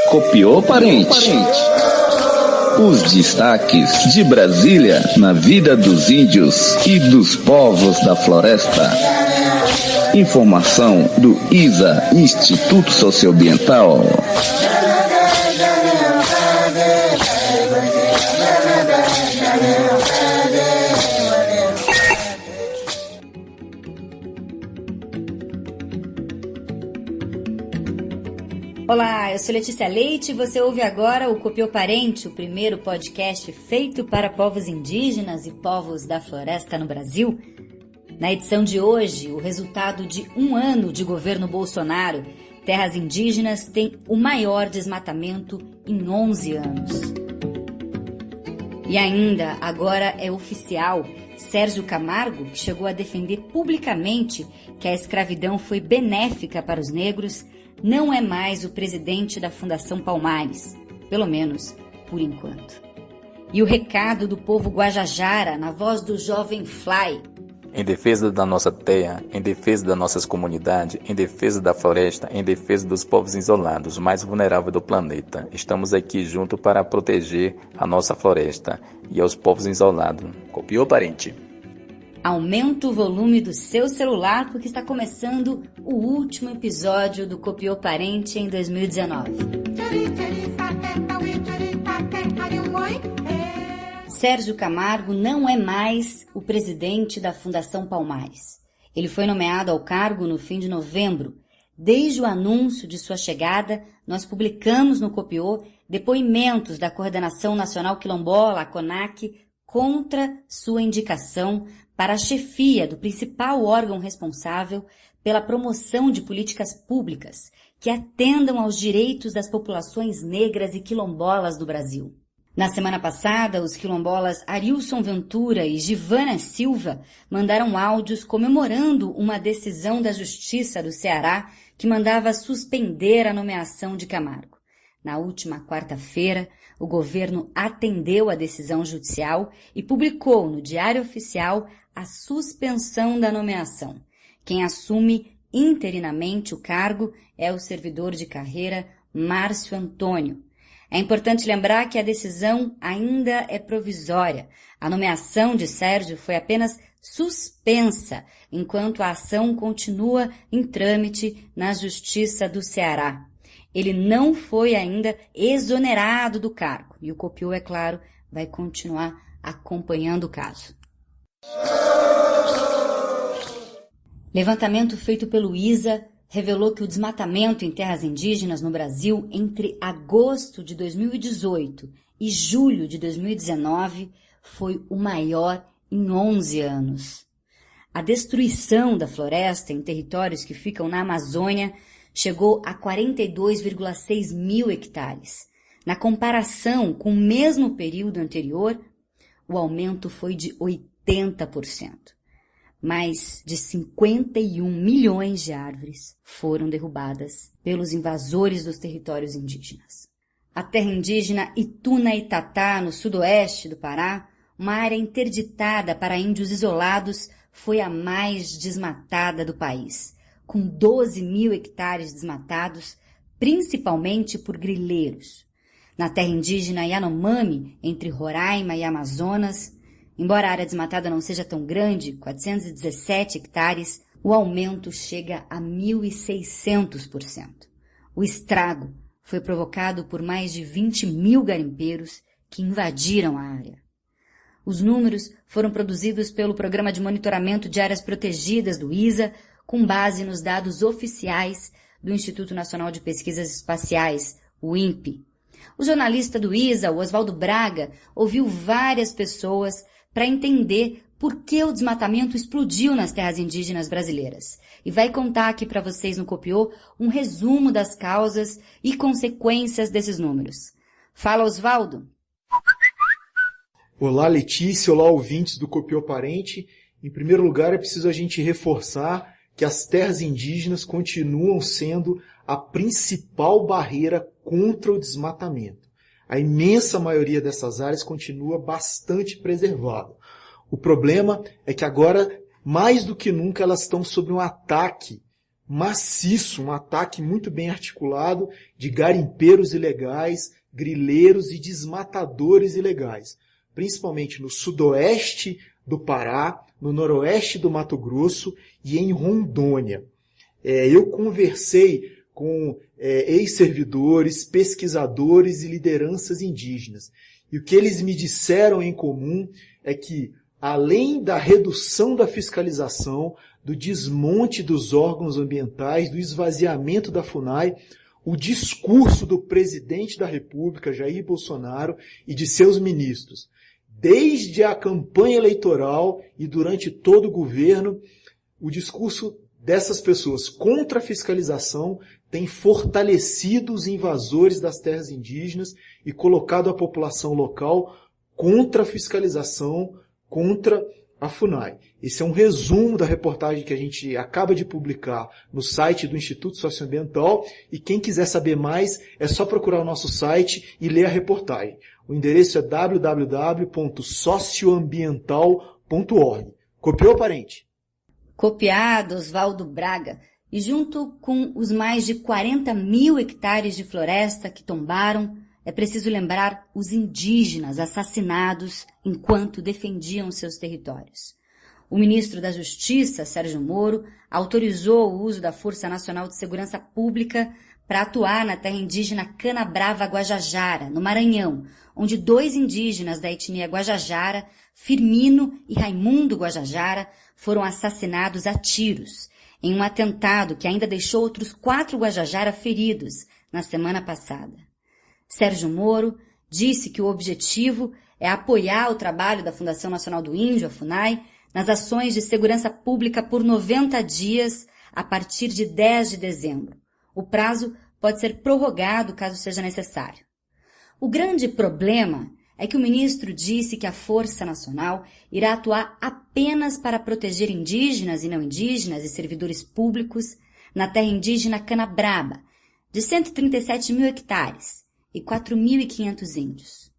Copiou, parente? Os destaques de Brasília na vida dos índios e dos povos da floresta. Informação do ISA, Instituto Socioambiental. Olá, eu sou Letícia Leite e você ouve agora o Copiou Parente, o primeiro podcast feito para povos indígenas e povos da floresta no Brasil. Na edição de hoje, o resultado de um ano de governo Bolsonaro, terras indígenas têm o maior desmatamento em 11 anos. E ainda, agora é oficial, Sérgio Camargo, que chegou a defender publicamente que a escravidão foi benéfica para os negros, não é mais o presidente da Fundação Palmares, pelo menos por enquanto. E o recado do povo Guajajara, na voz do jovem Fly. Em defesa da nossa terra, em defesa das nossas comunidades, em defesa da floresta, em defesa dos povos isolados, mais vulneráveis do planeta. Estamos aqui juntos para proteger a nossa floresta e aos povos isolados. Copiou, parente? Aumenta o volume do seu celular porque está começando o último episódio do Copiou Parente em 2019. Sérgio Camargo não é mais o presidente da Fundação Palmares. Ele foi nomeado ao cargo no fim de novembro. Desde o anúncio de sua chegada, nós publicamos no Copiou depoimentos da Coordenação Nacional Quilombola, a CONAQ, contra sua indicação para a chefia do principal órgão responsável pela promoção de políticas públicas que atendam aos direitos das populações negras e quilombolas do Brasil. Na semana passada, os quilombolas Arilson Ventura e Givana Silva mandaram áudios comemorando uma decisão da Justiça do Ceará que mandava suspender a nomeação de Camargo. Na última quarta-feira, o governo atendeu a decisão judicial e publicou no Diário Oficial a suspensão da nomeação. Quem assume interinamente o cargo é o servidor de carreira Márcio Antônio. É importante lembrar que a decisão ainda é provisória. A nomeação de Sérgio foi apenas suspensa, enquanto a ação continua em trâmite na Justiça do Ceará. Ele não foi ainda exonerado do cargo e o Copiou, é claro, vai continuar acompanhando o caso. Levantamento feito pelo ISA revelou que o desmatamento em terras indígenas no Brasil entre agosto de 2018 e julho de 2019 foi o maior em 11 anos. A destruição da floresta em territórios que ficam na Amazônia chegou a 42,6 mil hectares. Na comparação com o mesmo período anterior, o aumento foi de 80%. Mais de 51 milhões de árvores foram derrubadas pelos invasores dos territórios indígenas. A terra indígena Ituna-Itatá, no sudoeste do Pará, uma área interditada para índios isolados, foi a mais desmatada do país, com 12 mil hectares desmatados, principalmente por grileiros. Na terra indígena Yanomami, entre Roraima e Amazonas, embora a área desmatada não seja tão grande, 417 hectares, o aumento chega a 1.600%. O estrago foi provocado por mais de 20 mil garimpeiros que invadiram a área. Os números foram produzidos pelo Programa de Monitoramento de Áreas Protegidas do ISA, com base nos dados oficiais do Instituto Nacional de Pesquisas Espaciais, o INPE. O jornalista do ISA, o Oswaldo Braga, ouviu várias pessoas para entender por que o desmatamento explodiu nas terras indígenas brasileiras. E vai contar aqui para vocês no Copiou um resumo das causas e consequências desses números. Fala, Oswaldo. Olá, Letícia. Olá, ouvintes do Copiou Parente. Em primeiro lugar, é preciso a gente reforçar que as terras indígenas continuam sendo a principal barreira contra o desmatamento. A imensa maioria dessas áreas continua bastante preservada. O problema é que agora, mais do que nunca, elas estão sob um ataque maciço, um ataque muito bem articulado de garimpeiros ilegais, grileiros e desmatadores ilegais, principalmente no sudoeste do Pará, no noroeste do Mato Grosso e em Rondônia. Eu conversei com ex-servidores, pesquisadores e lideranças indígenas, e o que eles me disseram em comum é que, além da redução da fiscalização, do desmonte dos órgãos ambientais, do esvaziamento da FUNAI, o discurso do presidente da República, Jair Bolsonaro, e de seus ministros, desde a campanha eleitoral e durante todo o governo, o discurso dessas pessoas contra a fiscalização tem fortalecido os invasores das terras indígenas e colocado a população local contra a fiscalização, contra a FUNAI. Esse é um resumo da reportagem que a gente acaba de publicar no site do Instituto Socioambiental, e quem quiser saber mais é só procurar o nosso site e ler a reportagem. O endereço é www.socioambiental.org. Copiou, parente? Copiado, Oswaldo Braga. E junto com os mais de 40 mil hectares de floresta que tombaram, é preciso lembrar os indígenas assassinados enquanto defendiam seus territórios. O ministro da Justiça, Sérgio Moro, autorizou o uso da Força Nacional de Segurança Pública para atuar na terra indígena Canabrava Guajajara, no Maranhão, onde 2 indígenas da etnia Guajajara, Firmino e Raimundo Guajajara, foram assassinados a tiros, em um atentado que ainda deixou outros 4 Guajajara feridos na semana passada. Sérgio Moro disse que o objetivo é apoiar o trabalho da Fundação Nacional do Índio, a FUNAI, nas ações de segurança pública por 90 dias a partir de 10 de dezembro. O prazo pode ser prorrogado caso seja necessário. O grande problema é que o ministro disse que a Força Nacional irá atuar apenas para proteger indígenas e não indígenas e servidores públicos na terra indígena Canabrava, de 137 mil hectares e 4.500 índios.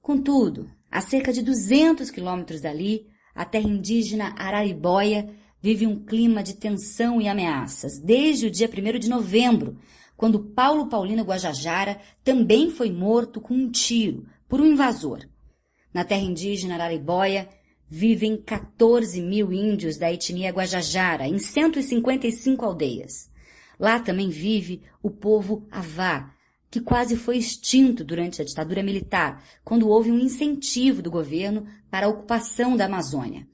Contudo, a cerca de 200 quilômetros dali, a terra indígena Araribóia vive um clima de tensão e ameaças desde o dia 1º de novembro, quando Paulo Paulino Guajajara também foi morto com um tiro por um invasor. Na terra indígena Araribóia vivem 14 mil índios da etnia Guajajara, em 155 aldeias. Lá também vive o povo Avá, que quase foi extinto durante a ditadura militar, quando houve um incentivo do governo para a ocupação da Amazônia.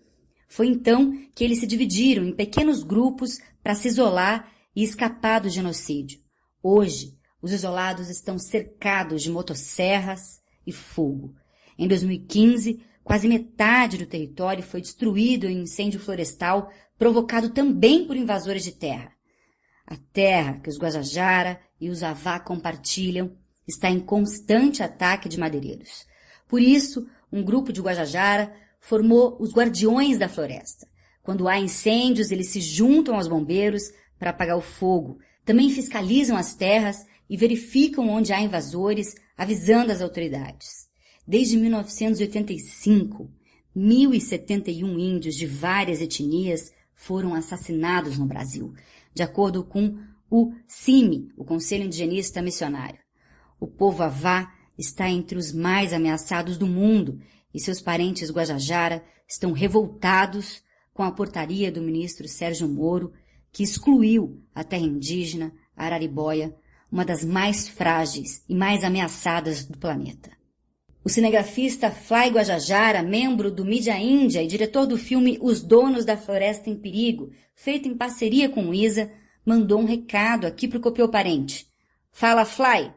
Foi então que eles se dividiram em pequenos grupos para se isolar e escapar do genocídio. Hoje, os isolados estão cercados de motosserras e fogo. Em 2015, quase metade do território foi destruído em um incêndio florestal provocado também por invasores de terra. A terra que os Guajajara e os Avá compartilham está em constante ataque de madeireiros. Por isso, um grupo de Guajajara formou os Guardiões da Floresta. Quando há incêndios, eles se juntam aos bombeiros para apagar o fogo. Também fiscalizam as terras e verificam onde há invasores, avisando as autoridades. Desde 1985, 1.071 índios de várias etnias foram assassinados no Brasil, de acordo com o CIMI, o Conselho Indigenista Missionário. O povo Avá está entre os mais ameaçados do mundo e seus parentes Guajajara estão revoltados com a portaria do ministro Sérgio Moro, que excluiu a terra indígena Araribóia, uma das mais frágeis e mais ameaçadas do planeta. O cinegrafista Fly Guajajara, membro do Mídia Índia e diretor do filme Os Donos da Floresta em Perigo, feito em parceria com o ISA, mandou um recado aqui para o Copiou Parente. Fala, Fly!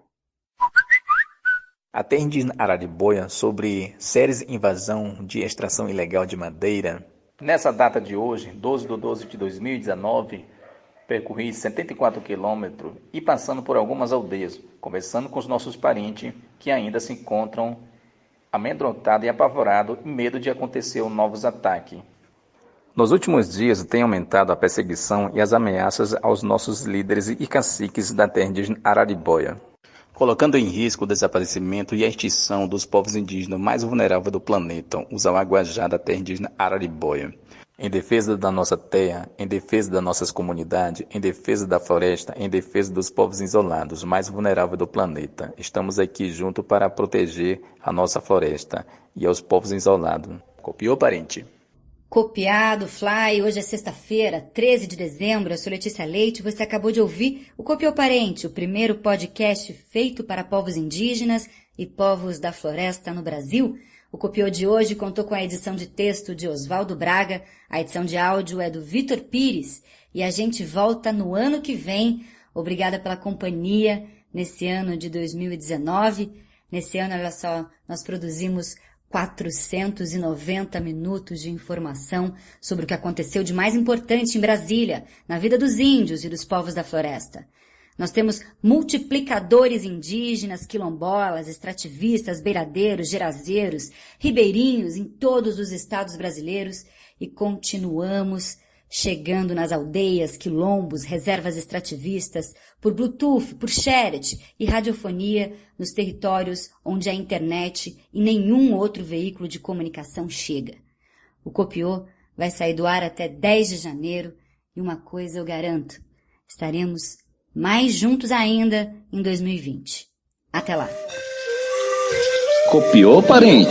A terra indígena Araribóia sobre séries de invasão de extração ilegal de madeira. Nessa data de hoje, 12/12/2019, percorri 74 quilômetros e passando por algumas aldeias, conversando com os nossos parentes que ainda se encontram amedrontados e apavorados em medo de acontecer novos ataques. Nos últimos dias tem aumentado a perseguição e as ameaças aos nossos líderes e caciques da terra indígena Araribóia, colocando em risco o desaparecimento e a extinção dos povos indígenas mais vulneráveis do planeta, os Auaguajá da terra indígena Araribóia. em defesa da nossa terra, em defesa das nossas comunidades, em defesa da floresta, em defesa dos povos isolados, mais vulneráveis do planeta. Estamos aqui juntos para proteger a nossa floresta e aos povos isolados. Copiou, parente? Copiado, Fly. Hoje é sexta-feira, 13 de dezembro. Eu sou Letícia Leite e você acabou de ouvir o Copiou Parente, o primeiro podcast feito para povos indígenas e povos da floresta no Brasil. O Copiou de hoje contou com a edição de texto de Oswaldo Braga, a edição de áudio é do Vitor Pires e a gente volta no ano que vem. Obrigada pela companhia nesse ano de 2019. Nesse ano, olha só, nós produzimos 490 minutos de informação sobre o que aconteceu de mais importante em Brasília, na vida dos índios e dos povos da floresta. Nós temos multiplicadores indígenas, quilombolas, extrativistas, beiradeiros, gerazeiros, ribeirinhos em todos os estados brasileiros e continuamos chegando nas aldeias, quilombos, reservas extrativistas, por Bluetooth, por Xeret e radiofonia nos territórios onde a internet e nenhum outro veículo de comunicação chega. O Copiou vai sair do ar até 10 de janeiro e uma coisa eu garanto, estaremos mais juntos ainda em 2020. Até lá. Copiou, parente?